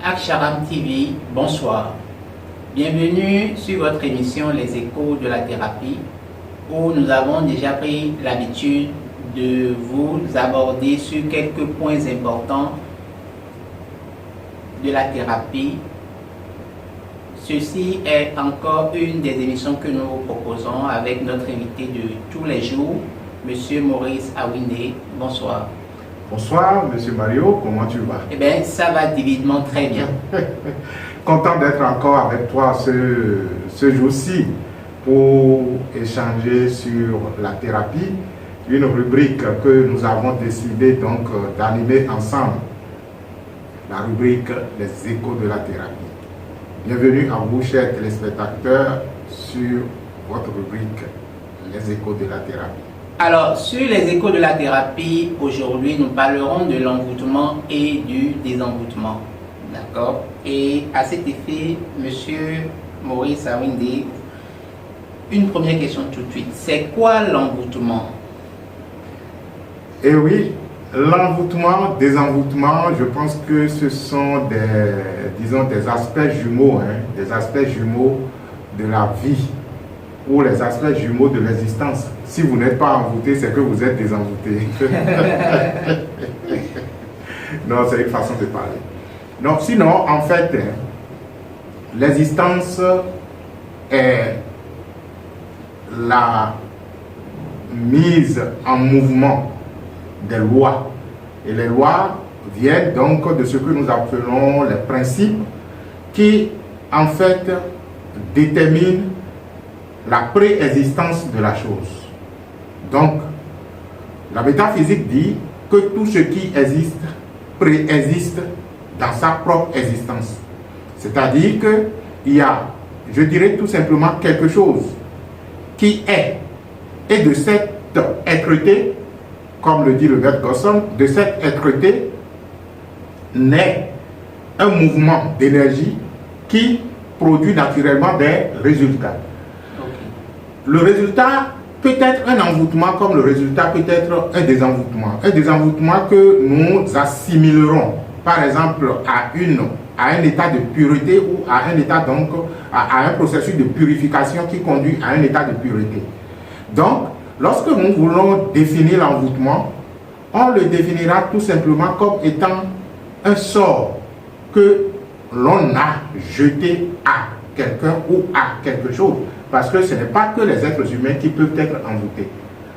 Aksharam TV, bonsoir. Bienvenue sur votre émission Les Échos de la thérapie, où nous avons déjà pris l'habitude de vous aborder sur quelques points importants de la thérapie. Ceci est encore une des émissions que nous vous proposons avec notre invité de tous les jours, Monsieur Maurice Awinde. Bonsoir. Bonsoir, Monsieur Mario, comment tu vas? Eh bien, ça va divinement très bien. Content d'être encore avec toi ce jour-ci pour échanger sur la thérapie, une rubrique que nous avons décidé donc d'animer ensemble, la rubrique Les Échos de la thérapie. Bienvenue à vous, chers téléspectateurs, sur votre rubrique Les Échos de la thérapie. Alors, sur les échos de la thérapie, aujourd'hui, nous parlerons de l'envoûtement et du désenvoûtement. D'accord? Et à cet effet, Monsieur Maurice Awinde, une première question tout de suite. C'est quoi l'envoûtement? Eh oui, l'envoûtement, désenvoûtement, je pense que ce sont des aspects jumeaux, des aspects jumeaux de la vie, ou les aspects jumeaux de l'existence. Si vous n'êtes pas envoûté, c'est que vous êtes désenvoûté. Non, c'est une façon de parler. Non, sinon, en fait, l'existence est la mise en mouvement des lois. Et les lois viennent donc de ce que nous appelons les principes qui, en fait, déterminent la préexistence de la chose. Donc, la métaphysique dit que tout ce qui existe préexiste dans sa propre existence. C'est-à-dire qu'il y a, je dirais tout simplement, quelque chose qui est. Et de cette êtreté, comme le dit le maître Gosson, de cette êtreté naît un mouvement d'énergie qui produit naturellement des résultats. Le résultat peut être un envoûtement comme le résultat peut être un désenvoûtement. Un désenvoûtement que nous assimilerons, par exemple, à un état de pureté ou à un état donc, à un processus de purification qui conduit à un état de pureté. Donc, lorsque nous voulons définir l'envoûtement, on le définira tout simplement comme étant un sort que l'on a jeté à quelqu'un ou à quelque chose. Parce que ce n'est pas que les êtres humains qui peuvent être envoûtés.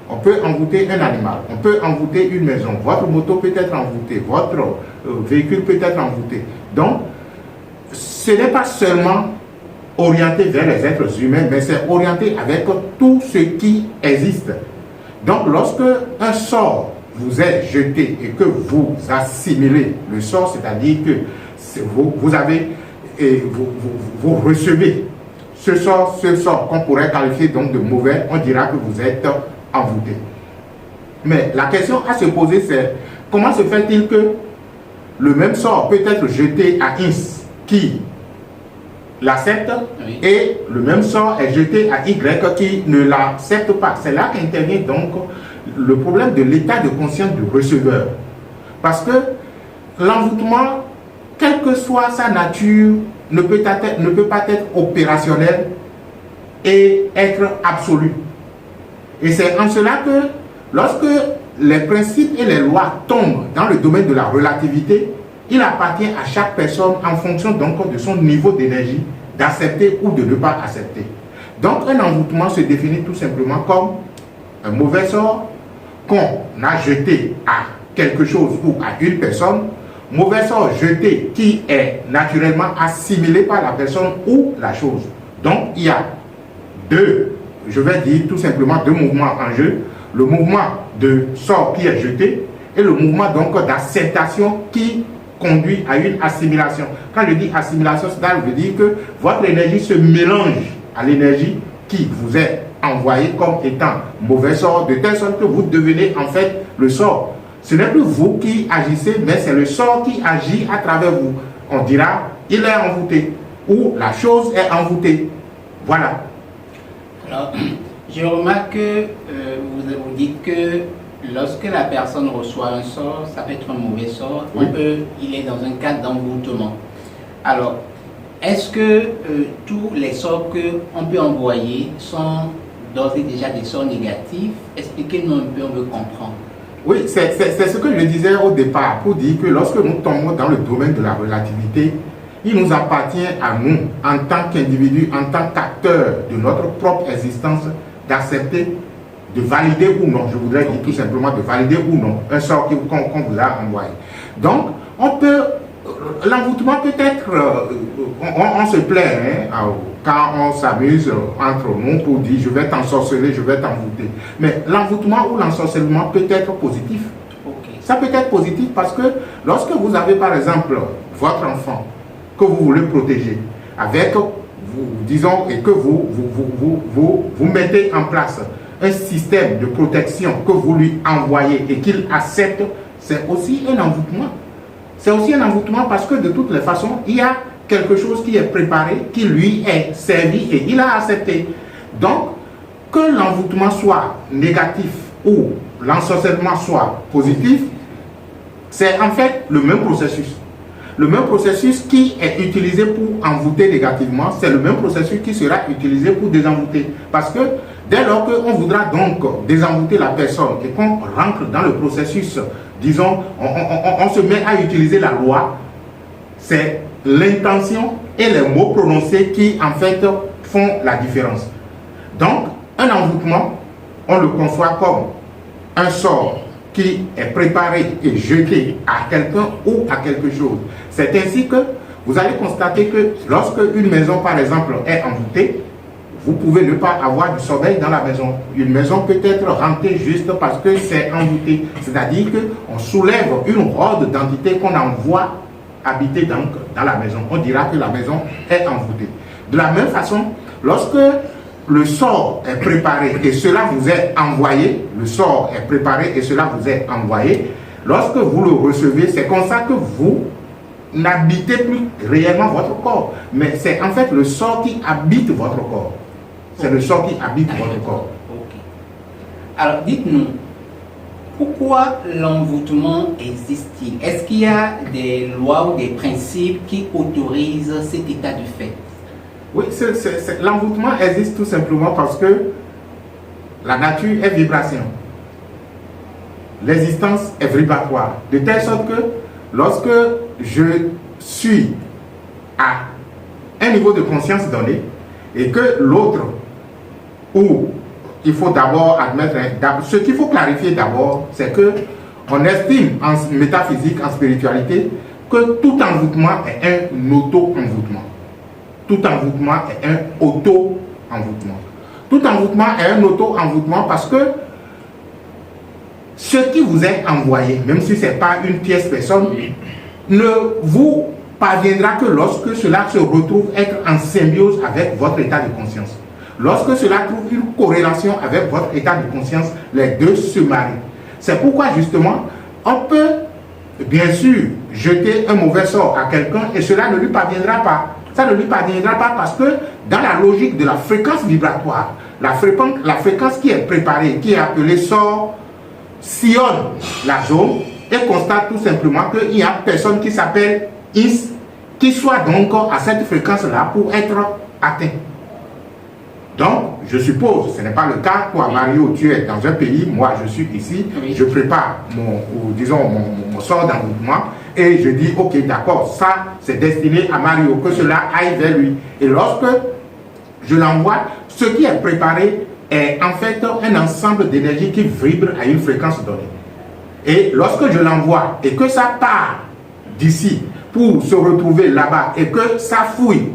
On peut envoûter un animal, on peut envoûter une maison, votre moto peut être envoûtée, votre véhicule peut être envoûté. Donc, ce n'est pas seulement orienté vers les êtres humains, mais c'est orienté avec tout ce qui existe. Donc, lorsque un sort vous est jeté et que vous assimilez le sort, c'est-à-dire que vous avez et vous recevez ce sort qu'on pourrait qualifier donc de mauvais, on dira que vous êtes envoûté. Mais la question à se poser, c'est comment se fait-il que le même sort peut être jeté à X qui l'accepte, oui, et le même sort est jeté à Y qui ne l'accepte pas. C'est là qu'intervient donc le problème de l'état de conscience du receveur. Parce que l'envoûtement, quelle que soit sa nature, ne peut pas être opérationnel et être absolu. Et c'est en cela que lorsque les principes et les lois tombent dans le domaine de la relativité, il appartient à chaque personne, en fonction donc de son niveau d'énergie, d'accepter ou de ne pas accepter. Donc un envoûtement se définit tout simplement comme un mauvais sort qu'on a jeté à quelque chose ou à une personne, mauvais sort jeté qui est naturellement assimilé par la personne ou la chose. Donc il y a je vais dire tout simplement deux mouvements en jeu. Le mouvement de sort qui est jeté et le mouvement donc d'acceptation qui conduit à une assimilation. Quand je dis assimilation, cela veut dire que votre énergie se mélange à l'énergie qui vous est envoyée comme étant mauvais sort, de telle sorte que vous devenez en fait le sort. Ce n'est plus vous qui agissez, mais c'est le sort qui agit à travers vous. On dira, il est envoûté, ou la chose est envoûtée. Voilà. Alors, je remarque que vous dites que lorsque la personne reçoit un sort, ça peut être un mauvais sort, oui, il est dans un cadre d'envoûtement. Alors, est-ce que tous les sorts qu'on peut envoyer sont d'ores et déjà des sorts négatifs? Expliquez-nous un peu, on veut comprendre. Oui, c'est ce que je disais au départ, pour dire que lorsque nous tombons dans le domaine de la relativité, il nous appartient à nous, en tant qu'individus, en tant qu'acteurs de notre propre existence, d'accepter, de valider ou non, je voudrais dire tout simplement de valider ou non, un sort qu'on vous a envoyé. Donc, l'envoûtement peut être, on se plaît quand on s'amuse entre nous pour dire je vais t'ensorceler, je vais t'envoûter. Mais l'envoûtement ou l'ensorcellement peut être positif. Okay. Ça peut être positif parce que lorsque vous avez par exemple votre enfant que vous voulez protéger, avec, disons, et que vous mettez en place un système de protection que vous lui envoyez et qu'il accepte, c'est aussi un envoûtement. C'est aussi un envoûtement parce que de toutes les façons, il y a quelque chose qui est préparé, qui lui est servi et il a accepté. Donc, que l'envoûtement soit négatif ou l'ensorcellement soit positif, c'est en fait le même processus. Le même processus qui est utilisé pour envoûter négativement, c'est le même processus qui sera utilisé pour désenvoûter. Parce que dès lors qu'on voudra donc désenvoûter la personne et qu'on rentre dans le processus, disons, on se met à utiliser la loi, c'est l'intention et les mots prononcés qui en fait font la différence. Donc, un envoûtement, on le conçoit comme un sort qui est préparé et jeté à quelqu'un ou à quelque chose. C'est ainsi que vous allez constater que lorsque une maison, par exemple, est envoûtée, vous pouvez ne pas avoir du sommeil dans la maison. Une maison peut être hantée juste parce que c'est envoûté. C'est-à-dire qu'on soulève une horde d'entités qu'on envoie habiter donc dans la maison. On dira que la maison est envoûtée. De la même façon, lorsque le sort est préparé et cela vous est envoyé, le sort est préparé et cela vous est envoyé, lorsque vous le recevez, c'est comme ça que vous n'habitez plus réellement votre corps. Mais c'est en fait le sort qui habite votre corps. C'est le sort qui habite votre corps. Okay. Alors, dites-nous, pourquoi l'envoûtement existe-t-il? Est-ce qu'il y a des lois ou des principes qui autorisent cet état de fait? Oui, l'envoûtement existe tout simplement parce que la nature est vibration. L'existence est vibratoire. De telle sorte que lorsque je suis à un niveau de conscience donné et que l'autre, où il faut d'abord admettre, ce qu'il faut clarifier d'abord, c'est que on estime en métaphysique, en spiritualité, que tout envoûtement est un auto-envoûtement. Tout envoûtement est un auto-envoûtement. Tout envoûtement est un auto-envoûtement parce que ce qui vous est envoyé, même si ce n'est pas une tierce personne, ne vous parviendra que lorsque cela se retrouve être en symbiose avec votre état de conscience. Lorsque cela trouve une corrélation avec votre état de conscience, les deux se marient. C'est pourquoi justement, on peut bien sûr jeter un mauvais sort à quelqu'un et cela ne lui parviendra pas. Ça ne lui parviendra pas parce que dans la logique de la fréquence vibratoire, la fréquence qui est préparée, qui est appelée sort, sillonne la zone et constate tout simplement qu'il n'y a personne qui s'appelle Is qui soit donc à cette fréquence-là pour être atteint. Donc, je suppose, ce n'est pas le cas, toi Mario, tu es dans un pays, moi je suis ici, oui. Je prépare mon sort d'envoûtement et je dis, ok, d'accord, ça c'est destiné à Mario, que cela aille vers lui. Et lorsque je l'envoie, ce qui est préparé est en fait un ensemble d'énergie qui vibre à une fréquence donnée. Et lorsque je l'envoie et que ça part d'ici pour se retrouver là-bas et que ça fouille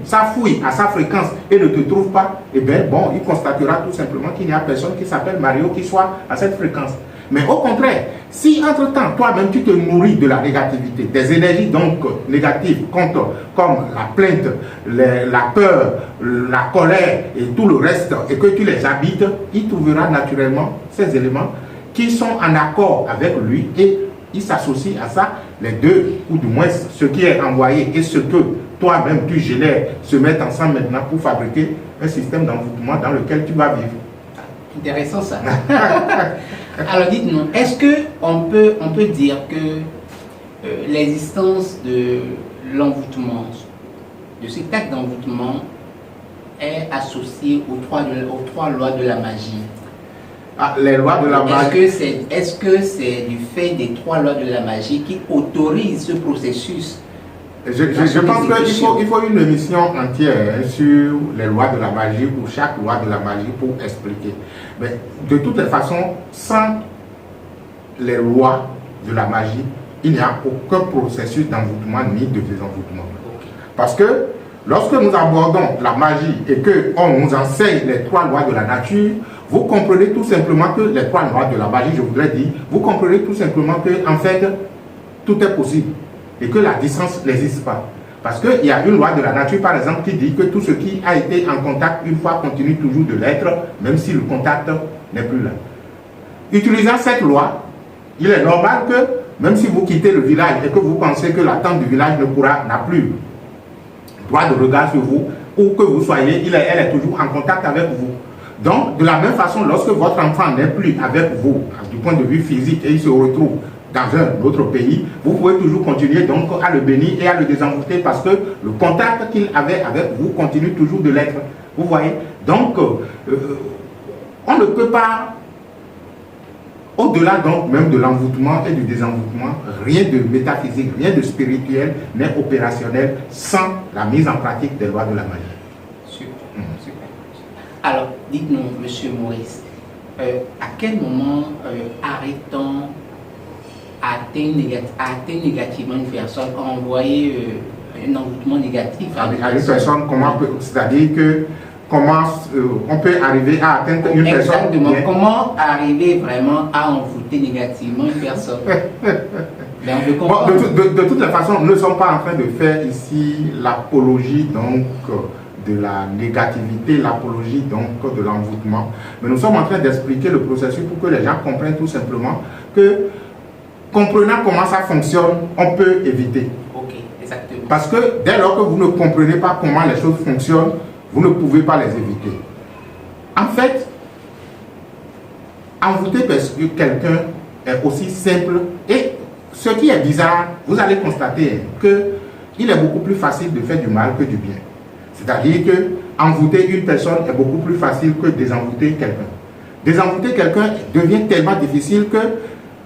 à sa fréquence et ne te trouve pas, eh bien bon, il constatera tout simplement qu'il n'y a personne qui s'appelle Mario qui soit à cette fréquence. Mais au contraire, si entre-temps, toi-même tu te nourris de la négativité, des énergies donc négatives comme la plainte, la peur, la colère et tout le reste, et que tu les habites, il trouvera naturellement ces éléments qui sont en accord avec lui et il s'associe à ça, les deux, ou du moins ce qui est envoyé et ce que toi-même tu génères se mettent ensemble maintenant pour fabriquer un système d'envoûtement dans lequel tu vas vivre. Intéressant ça. Alors dites-nous, est-ce qu'on peut dire que l'existence de l'envoûtement de cet acte d'envoûtement est associé aux trois lois de la magie. Les lois de la magie. Est-ce que c'est du fait des trois lois de la magie qui autorisent ce processus? Je pense qu'il faut une émission entière sur les lois de la magie ou chaque loi de la magie pour expliquer. Mais de toutes les façons, sans les lois de la magie, il n'y a aucun processus d'envoûtement ni de désenvoûtement. Parce que lorsque nous abordons la magie et qu'on nous enseigne les trois lois de la nature, vous comprenez tout simplement que les trois lois de la magie, je voudrais dire, vous comprenez tout simplement que en fait, tout est possible et que la distance n'existe pas. Parce qu'il y a une loi de la nature, par exemple, qui dit que tout ce qui a été en contact une fois continue toujours de l'être, même si le contact n'est plus là. Utilisant cette loi, il est normal que, même si vous quittez le village et que vous pensez que la tante du village n'a plus droit de regard sur vous, ou que vous soyez, elle est toujours en contact avec vous. Donc, de la même façon, lorsque votre enfant n'est plus avec vous, du point de vue physique, et il se retrouve dans un autre pays, vous pouvez toujours continuer donc à le bénir et à le désenvoûter parce que le contact qu'il avait avec vous continue toujours de l'être. Vous voyez? Donc, on ne peut pas, au-delà donc même de l'envoûtement et du désenvoûtement, rien de métaphysique, rien de spirituel n'est opérationnel sans la mise en pratique des lois de la magie. Super, super. Alors, dites-nous, Monsieur Maurice, à quel moment arrête-t-on à atteindre négativement une personne, envoyer un envoûtement négatif à une personne, c'est-à-dire que comment on peut arriver à atteindre une personne. Exactement. Comment arriver vraiment à envoûter négativement une personne? De toute façon, nous ne sommes pas en train de faire ici l'apologie donc de la négativité, l'apologie donc de l'envoûtement. Mais nous sommes en train d'expliquer le processus pour que les gens comprennent tout simplement que, comprenant comment ça fonctionne, on peut éviter. Ok, exactement. Parce que dès lors que vous ne comprenez pas comment les choses fonctionnent, vous ne pouvez pas les éviter. En fait, envoûter quelqu'un est aussi simple. Et ce qui est bizarre, vous allez constater qu'il est beaucoup plus facile de faire du mal que du bien. C'est-à-dire que envoûter une personne est beaucoup plus facile que désenvoûter quelqu'un. Désenvoûter quelqu'un devient tellement difficile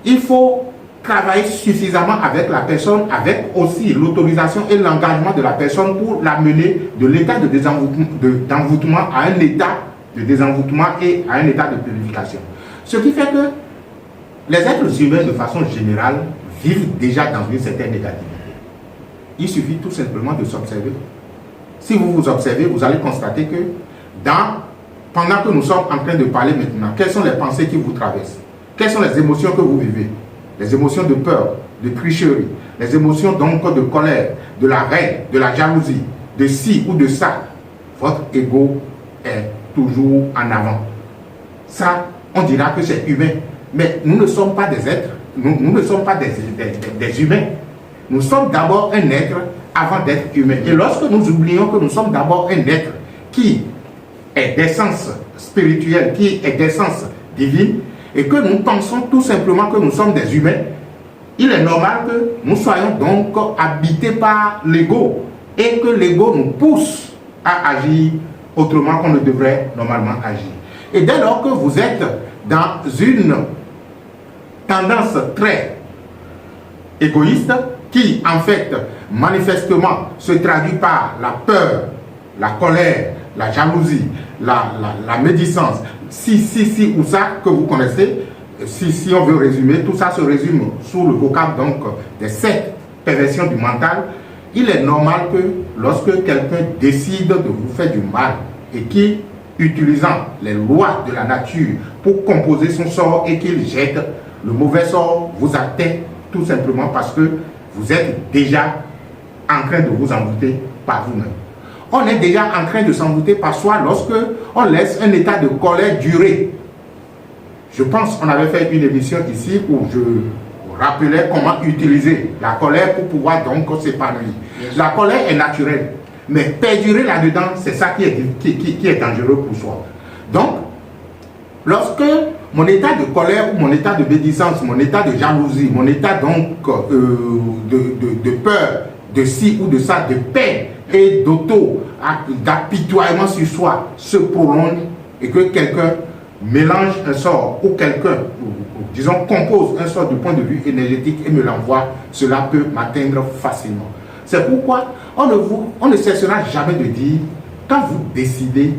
qu'il faut travailler suffisamment avec la personne, avec aussi l'autorisation et l'engagement de la personne pour l'amener de l'état d'envoûtement à un état de désenvoûtement et à un état de purification. Ce qui fait que les êtres humains, de façon générale, vivent déjà dans une certaine négativité. Il suffit tout simplement de s'observer. Si vous vous observez, vous allez constater que pendant que nous sommes en train de parler maintenant, quelles sont les pensées qui vous traversent? Quelles sont les émotions que vous vivez? Les émotions de peur, de tricherie, les émotions donc de colère, de la haine, de la jalousie, de ci ou de ça. Votre ego est toujours en avant. Ça, on dira que c'est humain. Mais nous ne sommes pas des êtres, nous ne sommes pas des humains. Nous sommes d'abord un être avant d'être humain. Et lorsque nous oublions que nous sommes d'abord un être qui est d'essence spirituelle, qui est d'essence divine, et que nous pensons tout simplement que nous sommes des humains, il est normal que nous soyons donc habités par l'ego et que l'ego nous pousse à agir autrement qu'on ne devrait normalement agir. Et dès lors que vous êtes dans une tendance très égoïste qui en fait manifestement se traduit par la peur, la colère, la jalousie, la médisance, si ou ça que vous connaissez, si on veut résumer, tout ça se résume sous le vocable donc des 7 perversions du mental. Il est normal que lorsque quelqu'un décide de vous faire du mal et qui, utilisant les lois de la nature pour composer son sort et qu'il jette, le mauvais sort vous atteint tout simplement parce que vous êtes déjà en train de vous envoûter par vous-même. On est déjà en train de s'envoûter par soi lorsque on laisse un état de colère durer. Je pense qu'on avait fait une émission ici où je rappelais comment utiliser la colère pour pouvoir donc s'épanouir. La colère est naturelle, mais perdurer là-dedans, c'est ça qui est dangereux pour soi. Donc, lorsque mon état de colère ou mon état de médisance, mon état de jalousie, mon état donc de peur, de ci ou de ça, de peine, et d'apitoiement sur soi se prolonge et que quelqu'un mélange un sort ou quelqu'un, disons, compose un sort du point de vue énergétique et me l'envoie, cela peut m'atteindre facilement. C'est pourquoi on ne cessera jamais de dire, quand vous décidez,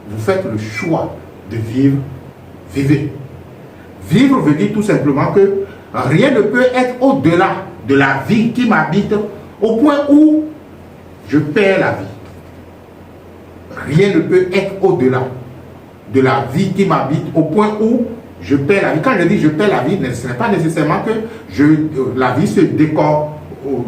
vous faites le choix de vivre, vivez. Vivre veut dire tout simplement que rien ne peut être au-delà de la vie qui m'habite au point où je perds la vie. Rien ne peut être au-delà de la vie qui m'habite au point où je perds la vie. Quand je dis je perds la vie, ce n'est pas nécessairement que la vie se décore.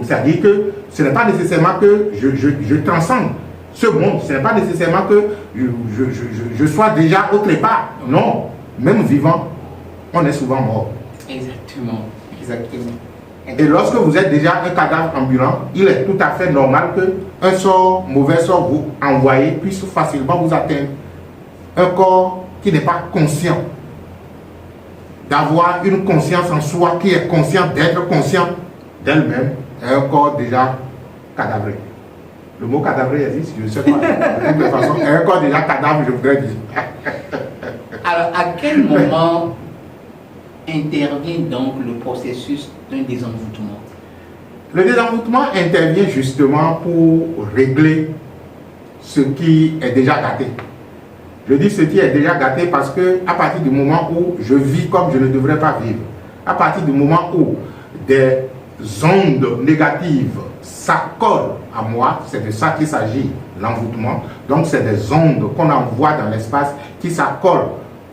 C'est-à-dire que ce n'est pas nécessairement que je transcende ce monde. Ce n'est pas nécessairement que je sois déjà autre part. Non, même vivant, on est souvent mort. Exactement, exactement. Et lorsque vous êtes déjà un cadavre ambulant, il est tout à fait normal qu'un sort, mauvais sort, vous envoyez puisse facilement vous atteindre. Un corps qui n'est pas conscient d'avoir une conscience en soi, qui est conscient d'être conscient d'elle-même, est un corps déjà cadavré. Le mot cadavré existe, je ne sais pas. De toute façon, un corps déjà cadavre, je voudrais dire. Alors, à quel moment intervient donc le processus d'un désenvoûtement? Le désenvoûtement intervient justement pour régler ce qui est déjà gâté. Je dis ce qui est déjà gâté parce que à partir du moment où je vis comme je ne devrais pas vivre, à partir du moment où des ondes négatives s'accolent à moi, c'est de ça qu'il s'agit, l'envoûtement. Donc c'est des ondes qu'on envoie dans l'espace qui s'accolent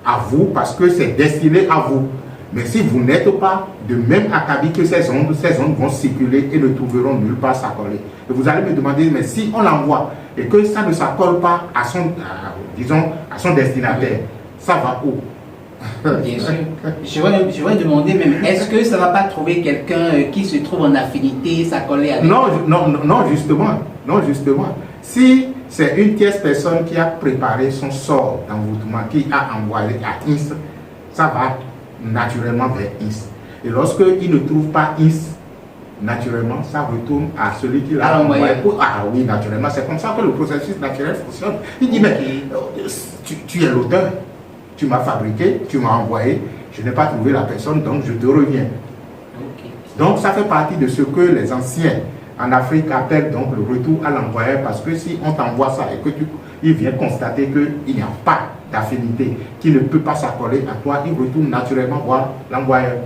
à vous parce que c'est destiné à vous. Mais si vous n'êtes pas de même acabit que ces ondes vont circuler et ne trouveront nulle part s'accoler. Et vous allez me demander, mais si on l'envoie et que ça ne s'accole pas à son destinataire, ça va où? Bien sûr. Je vais demander même, est-ce que ça ne va pas trouver quelqu'un qui se trouve en affinité, s'accoler avec? Non, justement. Si c'est une tierce personne qui a préparé son sort d'envoûtement, qui a envoyé à Is, ça va naturellement vers Is. Et lorsqu'il ne trouve pas Is, naturellement, ça retourne à celui qui l'a envoyé. Ah oui, naturellement, c'est comme ça que le processus naturel fonctionne. Il dit, mais tu es l'auteur, tu m'as fabriqué, tu m'as envoyé, je n'ai pas trouvé la personne, donc je te reviens. Donc ça fait partie de ce que les anciens en Afrique appellent donc le retour à l'envoyeur, parce que si on t'envoie ça et que il vient constater qu'il n'y a pas d'affinité, qui ne peut pas s'accoler à toi, il retourne naturellement voir l'envoyeur,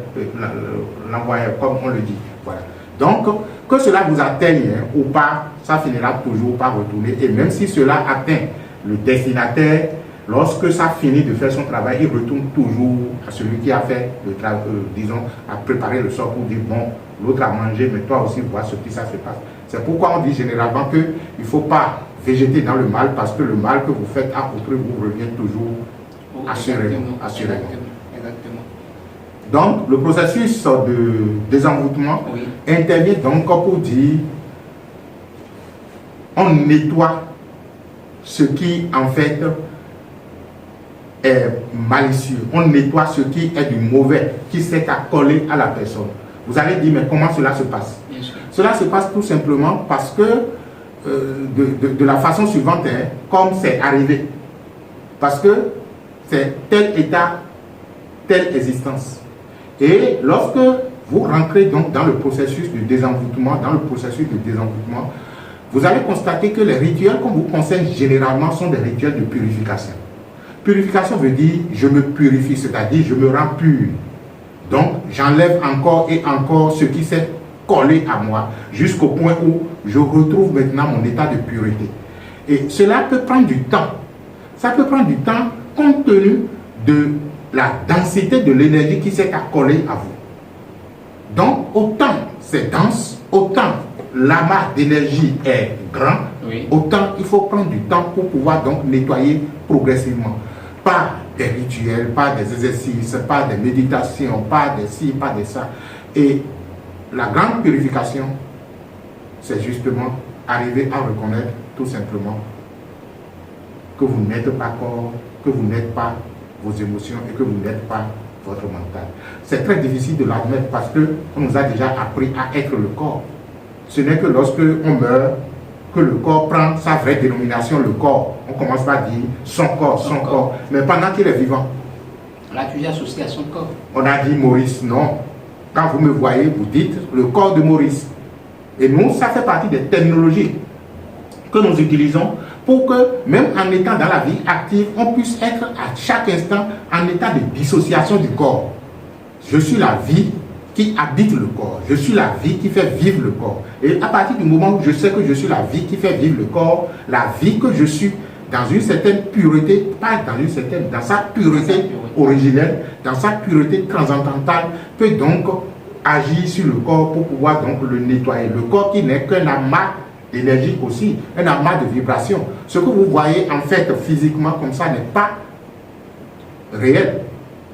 comme on le dit. Voilà. Donc, que cela vous atteigne ou pas, ça finira toujours par retourner. Et même si cela atteint le destinataire, lorsque ça finit de faire son travail, il retourne toujours à celui qui a fait le travail, disons, à préparer le sort pour dire, bon, l'autre a mangé, mais toi aussi, vois ce qui ça se passe. C'est pourquoi on dit généralement qu'il ne faut pas végéter dans le mal, parce que le mal que vous faites à autrui vous revient toujours assurément. Exactement. Donc, le processus de désenvoûtement intervient donc pour dire, on nettoie ce qui en fait est malicieux, on nettoie ce qui est du mauvais, qui s'est accolé à la personne. Vous allez dire, mais comment cela se passe? Cela se passe tout simplement parce que de la façon suivante, comme c'est arrivé. Parce que c'est tel état, telle existence. Et lorsque vous rentrez donc dans le processus de désenvoûtement, vous allez constater que les rituels qu'on vous conseille généralement sont des rituels de purification. Purification veut dire je me purifie, c'est-à-dire je me rends pur. Donc j'enlève encore et encore ce qui s'est collé à moi, jusqu'au point où je retrouve maintenant mon état de pureté. Et cela peut prendre du temps. Ça peut prendre du temps compte tenu de la densité de l'énergie qui s'est accolée à vous. Donc, autant c'est dense, autant l'amas d'énergie est grand, autant il faut prendre du temps pour pouvoir donc nettoyer progressivement. Pas des rituels, pas des exercices, pas des méditations, pas des ci, pas de ça. Et la grande purification, c'est justement arriver à reconnaître tout simplement que vous n'êtes pas corps, que vous n'êtes pas vos émotions et que vous n'êtes pas votre mental. C'est très difficile de l'admettre parce qu'on nous a déjà appris à être le corps. Ce n'est que lorsque on meurt que le corps prend sa vraie dénomination, le corps. On commence par dire son corps. Mais pendant qu'il est vivant, On l'a toujours associé à son corps. on a dit Maurice, non. Quand vous me voyez, vous dites le corps de Maurice. Et nous, ça fait partie des technologies que nous utilisons pour que, même en étant dans la vie active, on puisse être à chaque instant en état de dissociation du corps. Je suis la vie qui habite le corps. Je suis la vie qui fait vivre le corps. Et à partir du moment où je sais que je suis la vie qui fait vivre le corps, la vie que je suis dans une certaine pureté, pas dans une certaine, dans sa pureté originelle, dans sa pureté transcendantale, peut donc agir sur le corps pour pouvoir donc le nettoyer. Le corps qui n'est qu'un amas d'énergie aussi, un amas de vibrations. Ce que vous voyez en fait physiquement comme ça n'est pas réel.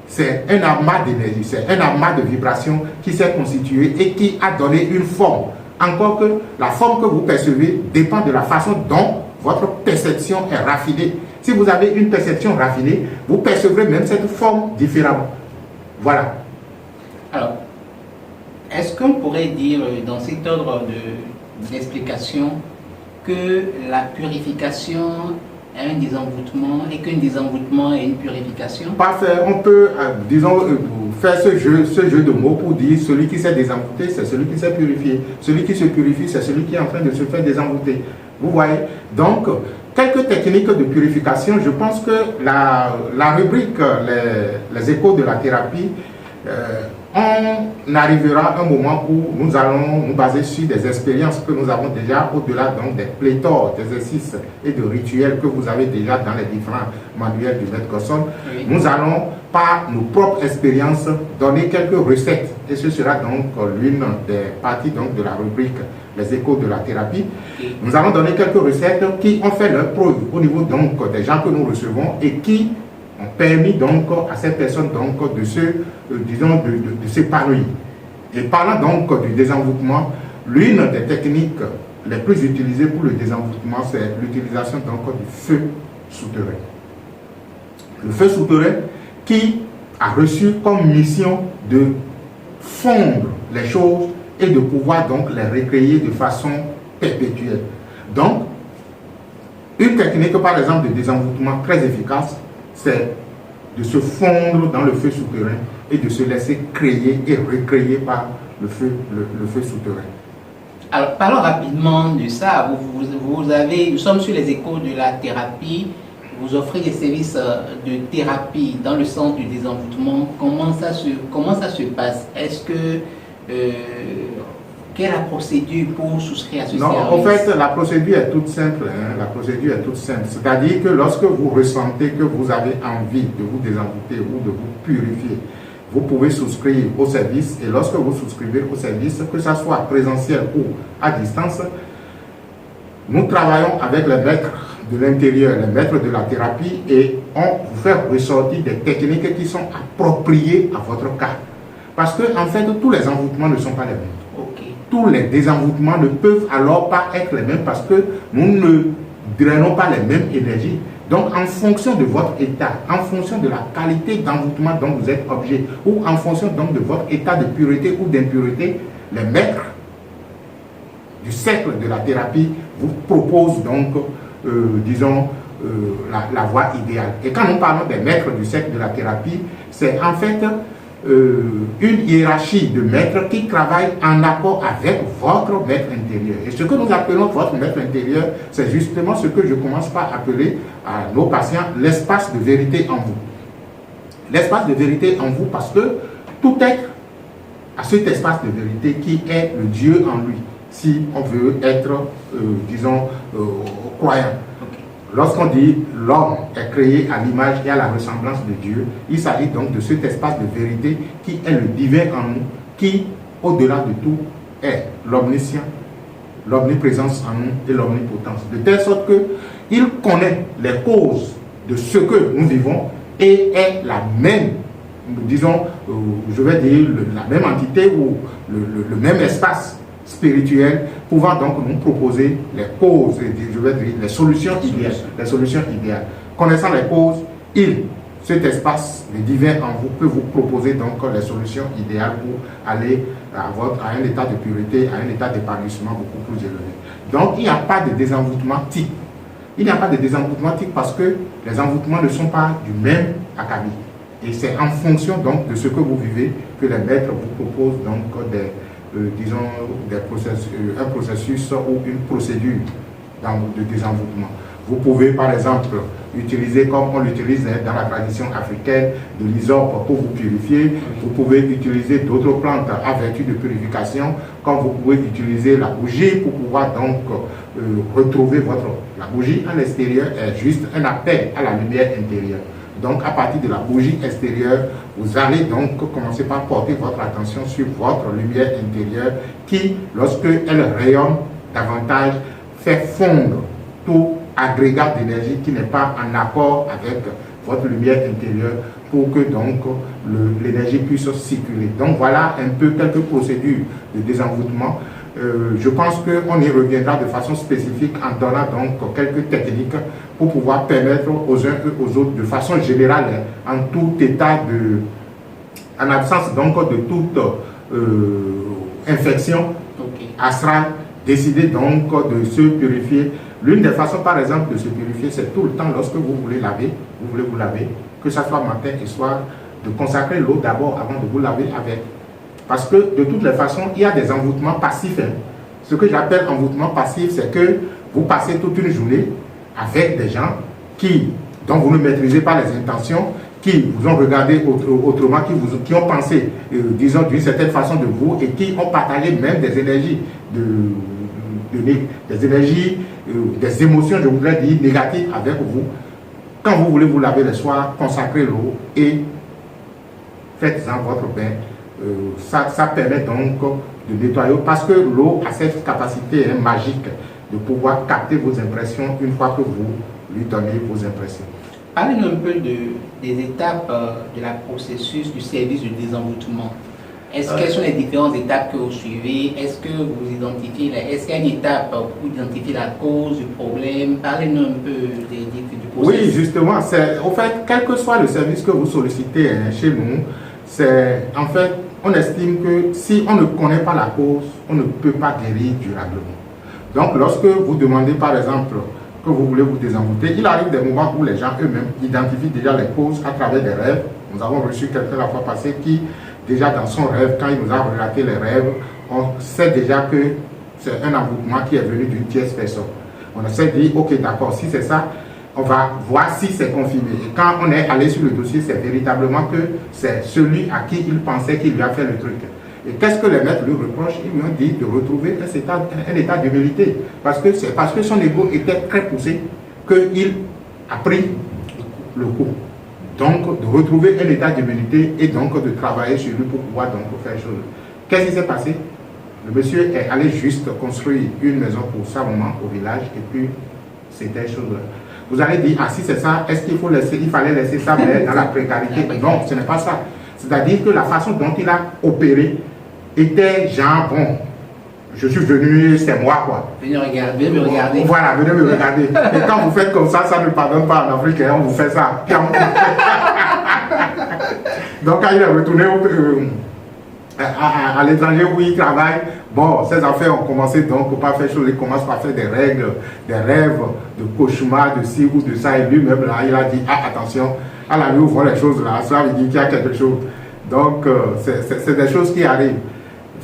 C'est un amas d'énergie, c'est un amas de vibrations qui s'est constitué et qui a donné une forme. Encore que la forme que vous percevez dépend de la façon dont votre perception est raffinée. Si vous avez une perception raffinée, vous percevrez même cette forme différemment. Voilà. Alors, est-ce qu'on pourrait dire dans cet ordre d'explication que la purification est un désenvoûtement et qu'un désenvoûtement est une purification? Parfait, on peut, disons, faire ce jeu de mots pour dire celui qui s'est désenvoûté, c'est celui qui s'est purifié. Celui qui se purifie, c'est celui qui est en train de se faire désenvoûter. Vous voyez? Donc, quelques techniques de purification, je pense que la rubrique les échos de la thérapie, on arrivera à un moment où nous allons nous baser sur des expériences que nous avons déjà, au-delà donc des pléthores d'exercices et de rituels que vous avez déjà dans les différents manuels du Maître Cosson. Oui. Nous allons, par nos propres expériences, donner quelques recettes. Et ce sera donc l'une des parties donc de la rubrique les échos de la thérapie. Oui. Nous allons donner quelques recettes qui ont fait leur preuve au niveau donc des gens que nous recevons et qui ont permis donc à ces personnes donc de se, disons, de s'épanouir. Et parlant donc du désenvoûtement, l'une des techniques les plus utilisées pour le désenvoûtement, c'est l'utilisation donc du feu souterrain. Le feu souterrain qui a reçu comme mission de fondre les choses et de pouvoir donc les recréer de façon perpétuelle. Donc, une technique par exemple de désenvoûtement très efficace, c'est de se fondre dans le feu souterrain et de se laisser créer et recréer par le feu souterrain. Alors, parlons rapidement de ça. Nous sommes sur les échos de la thérapie. Vous offrez des services de thérapie dans le sens du désenvoûtement. Comment ça se passe? Est-ce que quelle est la procédure pour souscrire à ce service? Non, en fait, la procédure est toute simple. La procédure est toute simple. C'est-à-dire que lorsque vous ressentez que vous avez envie de vous désenvoûter ou de vous purifier, vous pouvez souscrire au service. Et lorsque vous souscrivez au service, que ce soit présentiel ou à distance, nous travaillons avec les maîtres de l'intérieur, les maîtres de la thérapie, et on vous fait ressortir des techniques qui sont appropriées à votre cas. Parce que, en fait, tous les envoûtements ne sont pas les mêmes. Tous les désenvoûtements ne peuvent alors pas être les mêmes parce que nous ne drainons pas les mêmes énergies. Donc, en fonction de votre état, en fonction de la qualité d'envoûtement dont vous êtes objet, ou en fonction donc de votre état de pureté ou d'impureté, les maîtres du cercle de la thérapie vous proposent donc, disons, la voie idéale. Et quand nous parlons des maîtres du cercle de la thérapie, c'est en fait une hiérarchie de maîtres qui travaillent en accord avec votre maître intérieur. Et ce que nous appelons votre maître intérieur, c'est justement ce que je commence par appeler à nos patients l'espace de vérité en vous. L'espace de vérité en vous parce que tout être a cet espace de vérité qui est le Dieu en lui, si on veut être, disons, croyant. Lorsqu'on dit l'homme est créé à l'image et à la ressemblance de Dieu, il s'agit donc de cet espace de vérité qui est le divin en nous, qui, au-delà de tout, est l'omniscient, l'omniprésence en nous et l'omnipotence. De telle sorte qu'il connaît les causes de ce que nous vivons et est la même, disons, je vais dire, la même entité ou le même espace spirituel, pouvant donc nous proposer les causes, je vais dire, les solutions idéales. Connaissant les causes, cet espace, le divin en vous, peut vous proposer donc les solutions idéales pour aller à un état de pureté, à un état d'épanouissement beaucoup plus élevé. Donc, il n'y a pas de désenvoûtement type. Il n'y a pas de désenvoûtement type parce que les envoûtements ne sont pas du même acabit. Et c'est en fonction donc de ce que vous vivez que les maîtres vous proposent donc un processus ou une procédure de désenvoûtement. Vous pouvez par exemple utiliser, comme on l'utilise dans la tradition africaine, de l'hysope pour vous purifier. Vous pouvez utiliser d'autres plantes à vertu de purification, comme vous pouvez utiliser la bougie pour pouvoir donc retrouver la bougie à l'extérieur est juste un appel à la lumière intérieure. Donc à partir de la bougie extérieure, vous allez donc commencer par porter votre attention sur votre lumière intérieure qui, lorsque elle rayonne davantage, fait fondre tout agrégat d'énergie qui n'est pas en accord avec votre lumière intérieure pour que donc l'énergie puisse circuler. Donc voilà un peu quelques procédures de désenvoûtement. Je pense qu'on y reviendra de façon spécifique en donnant donc quelques techniques pour pouvoir permettre aux uns et aux autres de façon générale, en tout état en absence donc de toute infection astrale, décider donc de se purifier. L'une des façons par exemple de se purifier, c'est tout le temps lorsque vous voulez vous laver, que ce soit matin et soir, de consacrer l'eau d'abord avant de vous laver avec. Parce que de toutes les façons, il y a des envoûtements passifs. Ce que j'appelle envoûtement passif, c'est que vous passez toute une journée avec des gens dont vous ne maîtrisez pas les intentions, qui vous ont regardé autrement, qui ont pensé, disons, d'une certaine façon de vous et qui ont partagé même des énergies, des émotions, je voudrais dire, négatives avec vous. Quand vous voulez vous laver le soir, consacrez l'eau et faites-en votre bain. Ça permet donc de nettoyer parce que l'eau a cette capacité magique de pouvoir capter vos impressions une fois que vous lui donnez vos impressions. Parlez-nous un peu des étapes de la processus du service de désenvoûtement. Quelles sont les différentes étapes que vous suivez? Est-ce que vous identifiez, est-ce qu'il y a une étape pour identifier la cause du problème? Parlez-nous un peu du processus. Oui, justement, au fait, quel que soit le service que vous sollicitez chez nous, en fait, on estime que si on ne connaît pas la cause, on ne peut pas guérir durablement. Donc, lorsque vous demandez, par exemple, que vous voulez vous désenvoûter, il arrive des moments où les gens eux-mêmes identifient déjà les causes à travers des rêves. Nous avons reçu quelqu'un la fois passée qui, déjà dans son rêve, quand il nous a relaté les rêves, on sait déjà que c'est un envoûtement qui est venu d'une tierce personne. On s'est dit, ok, d'accord, si c'est ça, on va voir si c'est confirmé. Et quand on est allé sur le dossier, c'est véritablement que c'est celui à qui il pensait qu'il lui a fait le truc. Et qu'est-ce que les maîtres lui reprochent? Ils lui ont dit de retrouver un état d'humilité. Parce que c'est parce que son ego était très poussé qu'il a pris le coup. Donc, de retrouver un état d'humilité et donc de travailler sur lui pour pouvoir donc faire chose. Qu'est-ce qui s'est passé? Le monsieur est allé juste construire une maison pour sa maman au village et puis c'était chose. Vous allez dire, ah si c'est ça, est-ce qu'il fallait laisser ça dans la précarité? Non, ce n'est pas ça. C'est-à-dire que la façon dont il a opéré était genre, bon, je suis venu, c'est moi quoi. Venez me regarder. Voilà, venez me regarder. Et quand vous faites comme ça ne pardonne pas en Afrique, on vous fait ça. Donc quand il est retourné à l'étranger où il travaille, bon, ces affaires ont commencé donc par faire chose, il commence par faire des règles, des rêves, de cauchemars, de ci ou de ça, et lui-même là, il a dit, ah attention, à la nuit où voit les choses là, ça veut dire qu'il y a quelque chose. Donc, c'est des choses qui arrivent.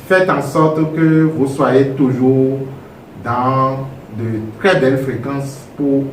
Faites en sorte que vous soyez toujours dans de très belles fréquences pour